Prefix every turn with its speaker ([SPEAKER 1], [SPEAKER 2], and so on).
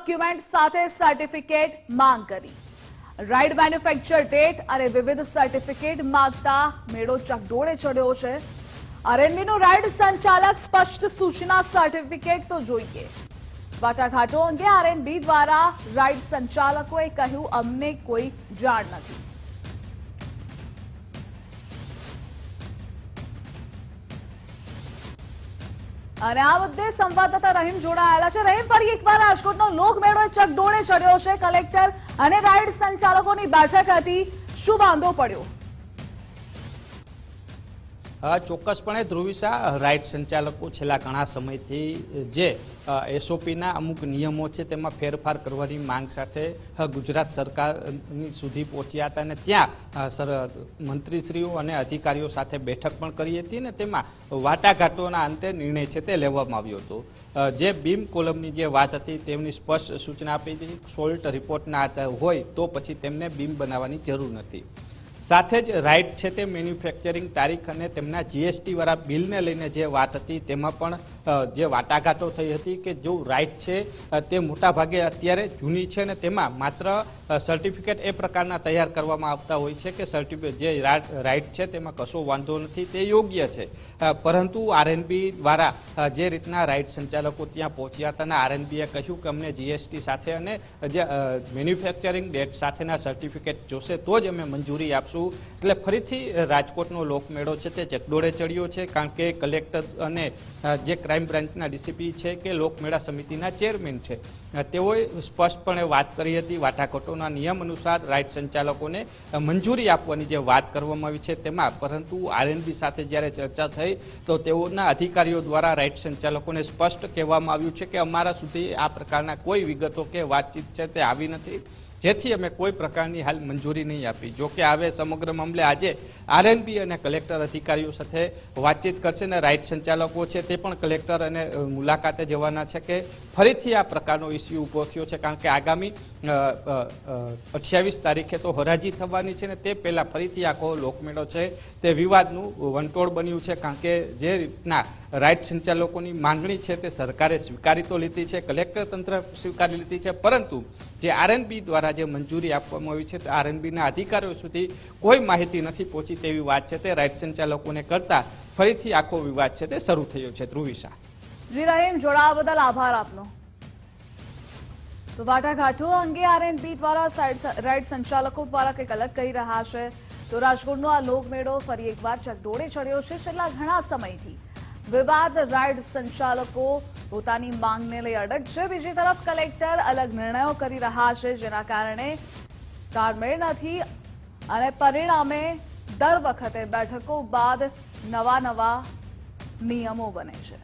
[SPEAKER 1] Document સાથે certificate માંગ કરી। રાઇડ મેન્યુફેક્ચર ડેટ અને વિવિધ સર્ટિફિકેટ માંગતા મેળો ચકડોળે ચડ્યો છે। આરએનબીનું રાઇડ સંચાલક સ્પષ્ટ સૂચના સર્ટિફિકેટ તો જોઈએ। વાટાઘાટો અંગે આરએનબી દ્વારા રાઇડ સંચાલકોએ કહ્યું, અમને કોઈ જાણ નથી। અને આ મુદ્દે સંવાદદાતા રહીમ જોડાયેલા છે। રહીમ, ફરી એકવાર રાજકોટનો લોકમેળો ચકડોળે ચડ્યો છે। કલેક્ટર અને રાઇડ સંચાલકોની બેઠક હતી, શું વાંધો પડ્યો?
[SPEAKER 2] ચોક્કસપણે ધ્રુવિશા, રાઇડ સંચાલકો છેલ્લા ઘણા સમયથી જે એસઓપીના અમુક નિયમો છે તેમાં ફેરફાર કરવાની માંગ સાથે ગુજરાત સરકારની સુધી પહોંચ્યા હતા અને ત્યાં મંત્રીશ્રીઓ અને અધિકારીઓ સાથે બેઠક પણ કરી હતી અને તેમાં વાટાઘાટોના અંતે નિર્ણય છે તે લેવામાં આવ્યો હતો। જે બીમ કોલમની જે વાત હતી તેમની સ્પષ્ટ સૂચના આપી હતી, સોલ્ટ રિપોર્ટના હોય તો પછી તેમને બીમ બનાવવાની જરૂર નથી। સાથે જ રાઇડ છે તે મેન્યુફેક્ચરિંગ તારીખ અને તેમના જીએસટી વાળા બિલને લઈને જે વાત હતી તેમાં પણ જે વાટાઘાટો થઈ હતી કે જો રાઇડ છે તે મોટાભાગે અત્યારે જૂની છે ને તેમાં માત્ર સર્ટિફિકેટ એ પ્રકારના તૈયાર કરવામાં આવતા હોય છે કે સર્ટિફિકેટ જે રાઇડ છે તેમાં કશો વાંધો નથી, તે યોગ્ય છે। પરંતુ આરએનબી દ્વારા જે રીતના રાઇડ સંચાલકો ત્યાં પહોંચ્યા હતા અને આરએનબીએ કહ્યું કે અમને જીએસટી સાથે અને જે મેન્યુફેક્ચરિંગ ડેટ સાથેના સર્ટિફિકેટ જોશે તો જ અમે મંજૂરી આપશું। એટલે ફરીથી રાજકોટનો લોકમેળો છે તે ચકડોળે ચડ્યો છે, કારણ કે કલેક્ટર અને જે ક્રાઇમ બ્રાન્ચના ડીસીપી છે કે લોકમેળા સમિતિના ચેરમેન છે તેઓએ સ્પષ્ટપણે વાત કરી હતી। વાટાઘાટોના નિયમ અનુસાર રાઇડ સંચાલકોને મંજૂરી આપવાની જે વાત કરવામાં આવી છે તેમાં, પરંતુ આરએનબી સાથે જ્યારે ચર્ચા થઈ તો તેઓના અધિકારીઓ દ્વારા રાઇડ સંચાલકોને સ્પષ્ટ કહેવામાં આવ્યું છે કે અમારા સુધી આ પ્રકારના કોઈ વિગતો કે વાતચીત છે તે આવી નથી, જેથી અમે કોઈ પ્રકારની હાલ મંજૂરી નહીં આપી। જોકે હવે સમગ્ર મામલે આજે આરએનબી અને કલેક્ટર અધિકારીઓ સાથે વાતચીત કરશે અને રાઇડ સંચાલકો છે તે પણ કલેક્ટર અને મુલાકાતે જવાના છે કે ફરીથી આ પ્રકારનો ઇસ્યુ ઊભો થયો છે, કારણ કે આગામી 28 તારીખે તો હરાજી થવાની છે ને તે પહેલાં ફરીથી આખો લોકમેળો છે તે વિવાદનું વંટોળ બન્યું છે, કારણ કે જે રીતના રાઇડ સંચાલકોની માંગણી છે તે સરકારે સ્વીકારી તો લીધી છે, કલેક્ટર તંત્ર સ્વીકારી લીધી છે, પરંતુ જે આરએનબી દ્વારા જે મંજૂરી આપવામાં આવી છે તે આરએનબીના અધિકારીઓ સુધી કોઈ માહિતી નથી પહોંચી તેવી વાત છે તે રાઇડ સંચાલકોને કરતા ફરીથી આખો વિવાદ છે તે શરૂ થયો છે। ધ્રુવિશા।
[SPEAKER 1] જી રહીમ, જોડાવા બદલ આભાર આપનો। તો વાટાઘાટો અંગે આરએનબી દ્વારા રાઇડ સંચાલકો દ્વારા કંઈક અલગ કહી રહ્યા છે, તો રાજકોટનો આ લોકમેળો ફરી એકવાર ચકડોળે ચડ્યો છે। છેલ્લા ઘણા સમયથી વિવાદ રાઇડ સંચાલકો પોતાની માંગને લઈ અડગ છે, બીજી તરફ કલેક્ટર અલગ નિર્ણયો કરી રહ્યા છે, જેના કારણે તાલમેળ નથી અને પરિણામે દર વખતે બેઠકો બાદ નવા નિયમો બને છે।